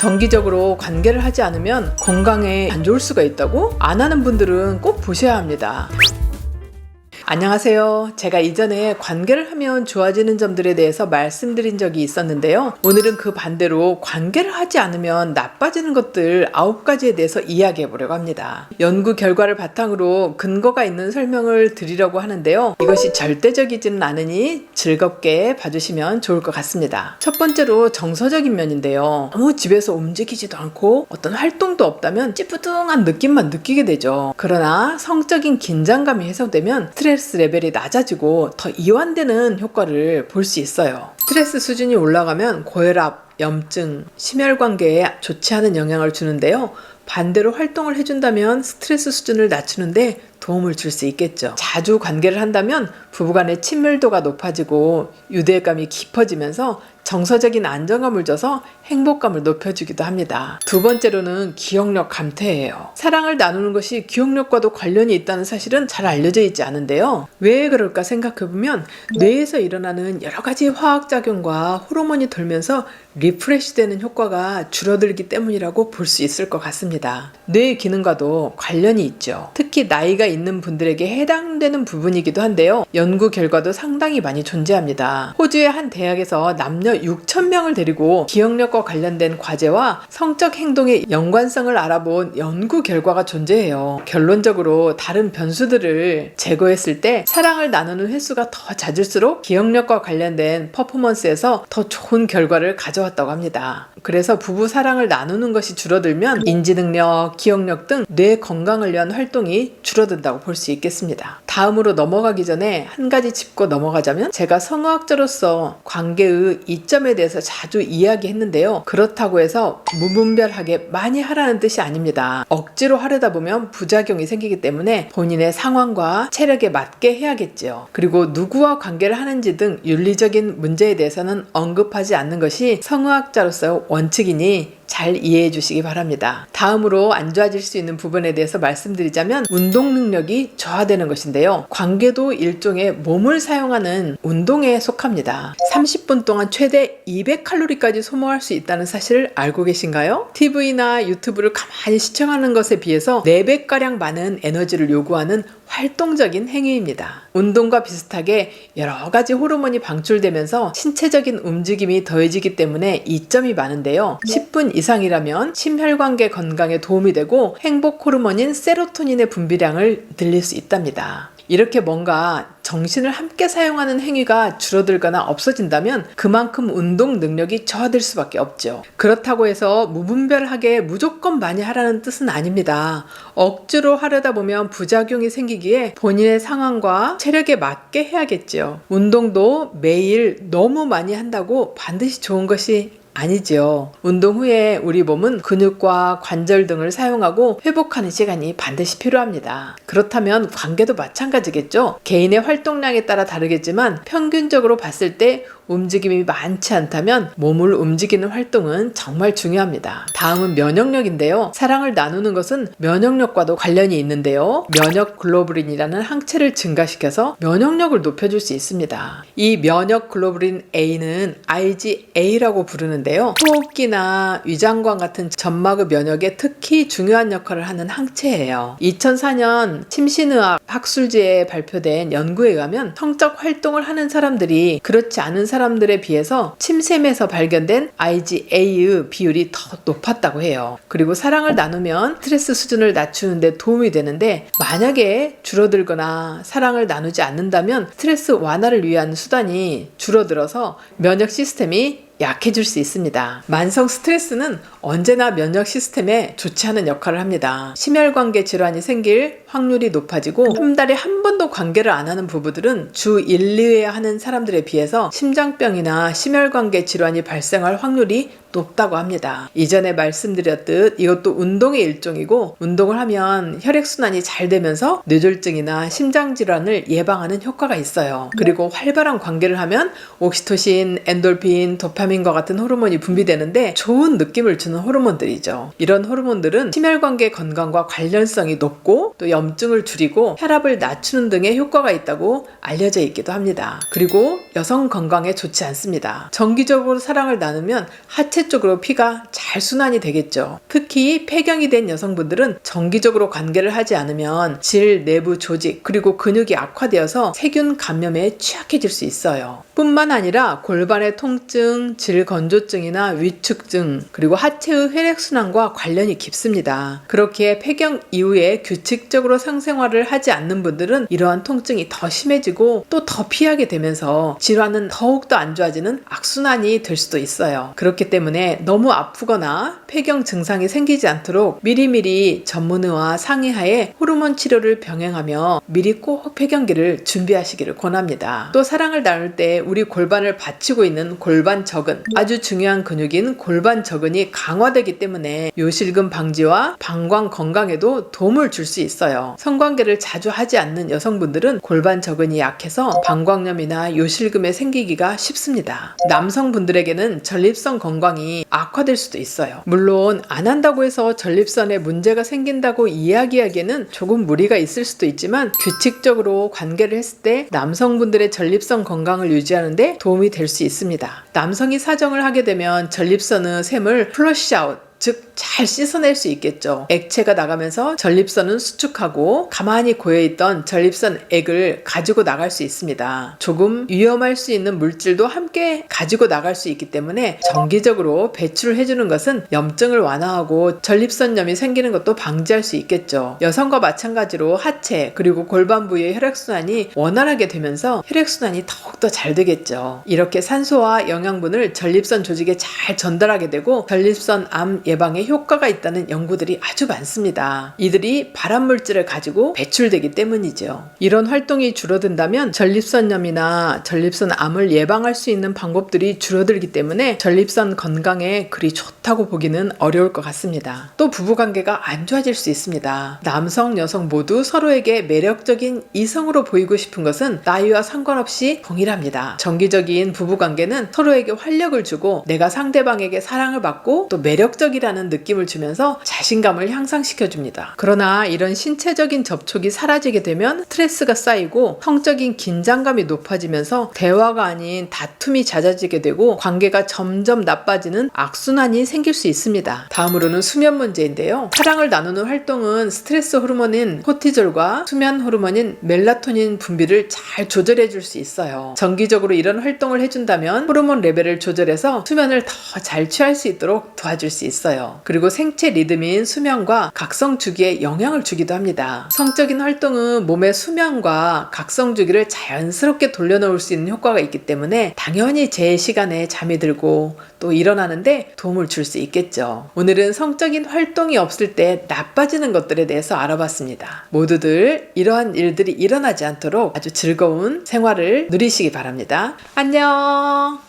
정기적으로 관계를 하지 않으면 건강에 안 좋을 수가 있다고? 안 하는 분들은 꼭 보셔야 합니다. 안녕하세요. 제가 이전에 관계를 하면 좋아지는 점들에 대해서 말씀드린 적이 있었는데요. 오늘은 그 반대로 관계를 하지 않으면 나빠지는 것들 9가지에 대해서 이야기해 보려고 합니다. 연구 결과를 바탕으로 근거가 있는 설명을 드리려고 하는데요. 이것이 절대적이지는 않으니 즐겁게 봐주시면 좋을 것 같습니다. 첫 번째로 정서적인 면인데요. 너무 집에서 움직이지도 않고 어떤 활동도 없다면 찌뿌둥한 느낌만 느끼게 되죠. 그러나 성적인 긴장감이 해소되면 스트레스 레벨이 낮아지고 더 이완되는 효과를 볼 수 있어요. 스트레스 수준이 올라가면 고혈압, 염증, 심혈관계에 좋지 않은 영향을 주는데요. 반대로 활동을 해준다면 스트레스 수준을 낮추는데 도움을 줄 수 있겠죠. 자주 관계를 한다면 부부간의 친밀도가 높아지고 유대감이 깊어지면서 정서적인 안정감을 줘서 행복감을 높여주기도 합니다. 두 번째로는 기억력 감퇴예요. 사랑을 나누는 것이 기억력과도 관련이 있다는 사실은 잘 알려져 있지 않은데요. 왜 그럴까 생각해보면 뇌에서 일어나는 여러 가지 화학작용과 호르몬이 돌면서 리프레시되는 효과가 줄어들기 때문이라고 볼 수 있을 것 같습니다. 뇌의 기능과도 관련이 있죠. 특히 나이가 있는 분들에게 해당되는 부분이기도 한데요. 연구 결과도 상당히 많이 존재합니다. 호주의 한 대학에서 남녀 6,000명을 데리고 기억력과 관련된 과제와 성적 행동의 연관성을 알아본 연구 결과가 존재해요. 결론적으로 다른 변수들을 제거했을 때 사랑을 나누는 횟수가 더 잦을수록 기억력과 관련된 퍼포먼스에서 더 좋은 결과를 가져왔다고 합니다. 그래서 부부 사랑을 나누는 것이 줄어들면 인지능력, 기억력 등 뇌 건강을 위한 활동이 줄어든다고 볼 수 있겠습니다. 다음으로 넘어가기 전에 한 가지 짚고 넘어가자면 제가 성의학자로서 관계의 이점에 대해서 자주 이야기했는데요. 그렇다고 해서 무분별하게 많이 하라는 뜻이 아닙니다. 억지로 하려다 보면 부작용이 생기기 때문에 본인의 상황과 체력에 맞게 해야겠죠. 그리고 누구와 관계를 하는지 등 윤리적인 문제에 대해서는 언급하지 않는 것이 성의학자로서 원칙이니 잘 이해해 주시기 바랍니다. 다음으로 안 좋아질 수 있는 부분에 대해서 말씀드리자면 운동 능력이 저하되는 것인데요. 관계도 일종의 몸을 사용하는 운동에 속합니다. 30분 동안 최대 200칼로리까지 소모할 수 있다는 사실을 알고 계신가요? TV나 유튜브를 가만히 시청하는 것에 비해서 4배가량 많은 에너지를 요구하는 활동적인 행위입니다. 운동과 비슷하게 여러 가지 호르몬이 방출되면서 신체적인 움직임이 더해지기 때문에 이점이 많은데요. 10분 이상이라면 심혈관계 건강에 도움이 되고 행복 호르몬인 세로토닌의 분비량을 늘릴 수 있답니다. 이렇게 뭔가 정신을 함께 사용하는 행위가 줄어들거나 없어진다면 그만큼 운동 능력이 저하될 수밖에 없죠. 그렇다고 해서 무분별하게 무조건 많이 하라는 뜻은 아닙니다. 억지로 하려다 보면 부작용이 생기기에 본인의 상황과 체력에 맞게 해야겠죠. 운동도 매일 너무 많이 한다고 반드시 좋은 것이 아니죠. 운동 후에 우리 몸은 근육과 관절 등을 사용하고 회복하는 시간이 반드시 필요합니다. 그렇다면 관계도 마찬가지겠죠. 개인의 활동량에 따라 다르겠지만 평균적으로 봤을 때 움직임이 많지 않다면 몸을 움직이는 활동은 정말 중요합니다. 다음은 면역력인데요. 사랑을 나누는 것은 면역력과도 관련이 있는데요. 면역 글로불린이라는 항체를 증가시켜서 면역력을 높여줄 수 있습니다. 이 면역 글로불린 A는 IgA라고 부르는데요. 호흡기나 위장관 같은 점막의 면역에 특히 중요한 역할을 하는 항체예요. 2004년 침신의학 학술지에 발표된 연구에 의하면 성적 활동을 하는 사람들이 그렇지 않은 사람들에 비해서 침샘에서 발견된 IgA의 비율이 더 높았다고 해요. 그리고 사랑을 나누면 스트레스 수준을 낮추는 데 도움이 되는데 만약에 줄어들거나 사랑을 나누지 않는다면 스트레스 완화를 위한 수단이 줄어들어서 면역 시스템이 약해질 수 있습니다. 만성 스트레스는 언제나 면역 시스템에 좋지 않은 역할을 합니다. 심혈관계 질환이 생길 확률이 높아지고 한 달에 한 번도 관계를 안 하는 부부들은 주 1, 2회 하는 사람들에 비해서 심장병이나 심혈관계 질환이 발생할 확률이 높다고 합니다. 이전에 말씀드렸듯 이것도 운동의 일종이고 운동을 하면 혈액순환이 잘 되면서 뇌졸중이나 심장질환을 예방하는 효과가 있어요. 그리고 활발한 관계를 하면 옥시토신, 엔돌핀, 도파민 도파민과 같은 호르몬이 분비되는데 좋은 느낌을 주는 호르몬들이죠. 이런 호르몬들은 심혈관계 건강과 관련성이 높고 또 염증을 줄이고 혈압을 낮추는 등의 효과가 있다고 알려져 있기도 합니다. 그리고 여성 건강에 좋지 않습니다. 정기적으로 사랑을 나누면 하체 쪽으로 피가 잘 순환이 되겠죠. 특히 폐경이 된 여성분들은 정기적으로 관계를 하지 않으면 질, 내부 조직, 그리고 근육이 악화되어서 세균 감염에 취약해질 수 있어요. 뿐만 아니라 골반의 통증, 질건조증이나 위축증, 그리고 하체의 혈액순환과 관련이 깊습니다. 그렇게 폐경 이후에 규칙적으로 상생활을 하지 않는 분들은 이러한 통증이 더 심해지고 또 더 피하게 되면서 질환은 더욱더 안 좋아지는 악순환이 될 수도 있어요. 그렇기 때문에 너무 아프거나 폐경 증상이 생기지 않도록 미리미리 전문의와 상의하에 호르몬 치료를 병행하며 미리 꼭 폐경기를 준비하시기를 권합니다. 또 사랑을 나눌 때 우리 골반을 받치고 있는 골반저근, 아주 중요한 근육인 골반저근이 강화되기 때문에 요실금 방지와 방광 건강에도 도움을 줄 수 있어요. 성관계를 자주 하지 않는 여성분들은 골반저근이 약해서 방광염이나 요실금에 생기기가 쉽습니다. 남성분들에게는 전립선 건강이 악화될 수도 있어요. 물론 안 한다고 해서 전립선에 문제가 생긴다고 이야기하기에는 조금 무리가 있을 수도 있지만 규칙적으로 관계를 했을 때 남성분들의 전립선 건강을 유지하는 데 도움이 될 수 있습니다. 남성이 사정을 하게 되면 전립선의 샘을 플러시아웃, 즉 잘 씻어낼 수 있겠죠. 액체가 나가면서 전립선은 수축하고 가만히 고여있던 전립선 액을 가지고 나갈 수 있습니다. 조금 위험할 수 있는 물질도 함께 가지고 나갈 수 있기 때문에 정기적으로 배출을 해주는 것은 염증을 완화하고 전립선염이 생기는 것도 방지할 수 있겠죠. 여성과 마찬가지로 하체 그리고 골반 부위의 혈액순환이 원활하게 되면서 혈액순환이 더욱더 잘 되겠죠. 이렇게 산소와 영양분을 전립선 조직에 잘 전달하게 되고 전립선 암 예방에 효과가 있다는 연구들이 아주 많습니다. 이들이 발암물질을 가지고 배출되기 때문이죠. 이런 활동이 줄어든다면 전립선염이나 전립선암을 예방할 수 있는 방법들이 줄어들기 때문에 전립선 건강에 그리 좋다고 보기는 어려울 것 같습니다. 또 부부관계가 안 좋아질 수 있습니다. 남성, 여성 모두 서로에게 매력적인 이성으로 보이고 싶은 것은 나이와 상관없이 동일합니다. 정기적인 부부관계는 서로에게 활력을 주고 내가 상대방에게 사랑을 받고 또 매력적이라는 느낌을 주면서 자신감을 향상시켜줍니다. 그러나 이런 신체적인 접촉이 사라지게 되면 스트레스가 쌓이고 성적인 긴장감이 높아지면서 대화가 아닌 다툼이 잦아지게 되고 관계가 점점 나빠지는 악순환이 생길 수 있습니다. 다음으로는 수면 문제인데요. 사랑을 나누는 활동은 스트레스 호르몬인 코티졸과 수면 호르몬인 멜라토닌 분비를 잘 조절해 줄 수 있어요. 정기적으로 이런 활동을 해준다면 호르몬 레벨을 조절해서 수면을 더 잘 취할 수 있도록 도와줄 수 있어요. 그리고 생체 리듬인 수면과 각성 주기에 영향을 주기도 합니다. 성적인 활동은 몸의 수면과 각성 주기를 자연스럽게 돌려놓을 수 있는 효과가 있기 때문에 당연히 제 시간에 잠이 들고 또 일어나는데 도움을 줄 수 있겠죠. 오늘은 성적인 활동이 없을 때 나빠지는 것들에 대해서 알아봤습니다. 모두들 이러한 일들이 일어나지 않도록 아주 즐거운 생활을 누리시기 바랍니다. 안녕!